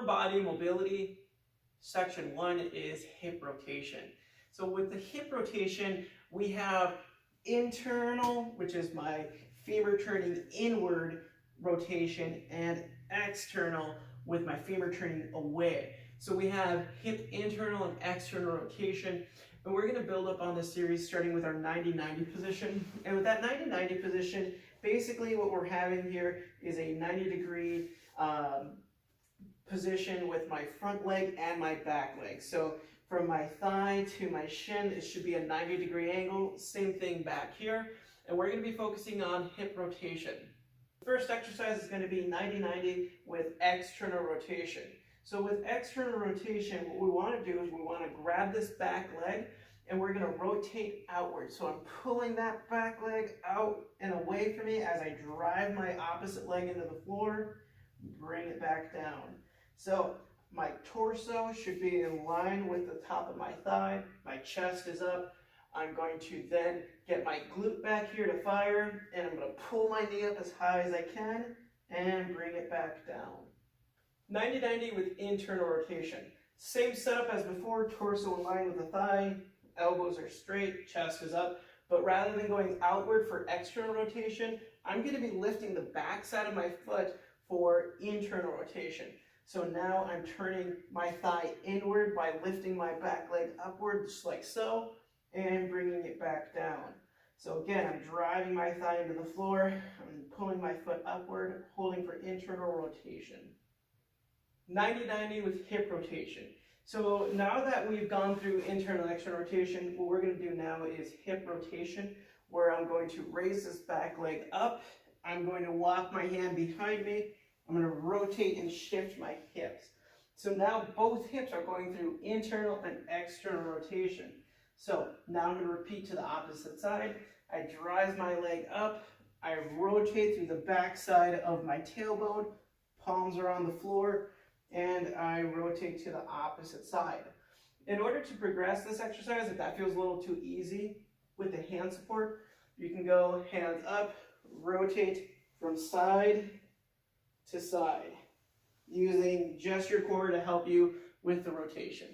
body mobility, section 1 is hip rotation. So with the hip rotation, we have internal, which is my femur turning inward rotation, and external with my femur turning away. So we have hip internal and external rotation, and we're going to build up on this series starting with our 90-90 position. And with that 90-90 position, basically what we're having here is a 90-degree position with my front leg and my back leg. So from my thigh to my shin, it should be a 90-degree angle. Same thing back here. And we're going to be focusing on hip rotation. The first exercise is going to be 90-90 with external rotation. So with external rotation, what we want to do is we want to grab this back leg and we're going to rotate outward. So I'm pulling that back leg out and away from me as I drive my opposite leg into the floor, bring it back down. So my torso should be in line with the top of my thigh. My chest is up. I'm going to then get my glute back here to fire, and I'm going to pull my knee up as high as I can and bring it back down. 90-90 with internal rotation. Same setup as before, torso in line with the thigh, elbows are straight, chest is up, but rather than going outward for external rotation, I'm going to be lifting the back side of my foot for internal rotation. So now I'm turning my thigh inward by lifting my back leg upward, just like so, and bringing it back down. So again, I'm driving my thigh into the floor, I'm pulling my foot upward, holding for internal rotation. 90-90 with hip rotation. So now that we've gone through internal and external rotation, what we're going to do now is hip rotation, where I'm going to raise this back leg up, I'm going to walk my hand behind me, I'm going to rotate and shift my hips. So now both hips are going through internal and external rotation. So now I'm going to repeat to the opposite side. I drive my leg up, I rotate through the back side of my tailbone, palms are on the floor, and I rotate to the opposite side. In order to progress this exercise, if that feels a little too easy with the hand support, you can go hands up, rotate from side to side, using just your core to help you with the rotation.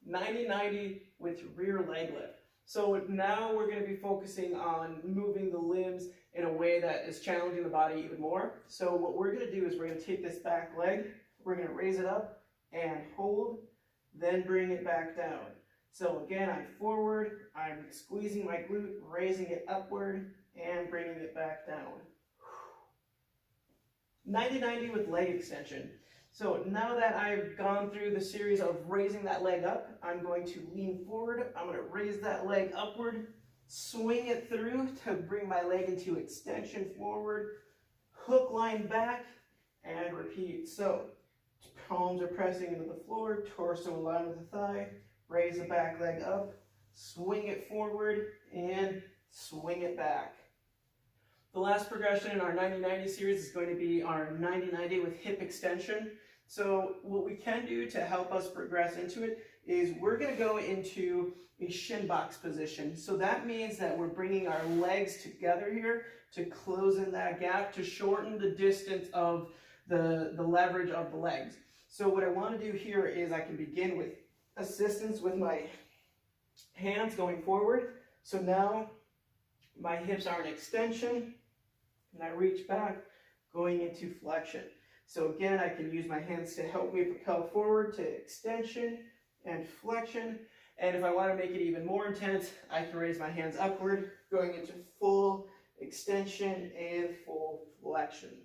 90-90 with rear leg lift. So now we're going to be focusing on moving the limbs in a way that is challenging the body even more. So what we're going to do is we're going to take this back leg, we're going to raise it up and hold, then bring it back down. So again, I'm forward, I'm squeezing my glute, raising it upward, and bringing it back down. 90-90 with leg extension. So now that I've gone through the series of raising that leg up, I'm going to lean forward, I'm going to raise that leg upward, swing it through to bring my leg into extension forward, hook line back, and repeat. So palms are pressing into the floor, torso in line with the thigh, raise the back leg up, swing it forward, and swing it back. The last progression in our 90-90 series is going to be our 90-90 with hip extension. So what we can do to help us progress into it is we're going to go into a shin box position. So that means that we're bringing our legs together here to close in that gap, to shorten the distance of the leverage of the legs. So what I want to do here is I can begin with assistance with my hands going forward. So now my hips are in extension, and I reach back, going into flexion. So again, I can use my hands to help me propel forward to extension and flexion. And if I want to make it even more intense, I can raise my hands upward, going into full extension and full flexion.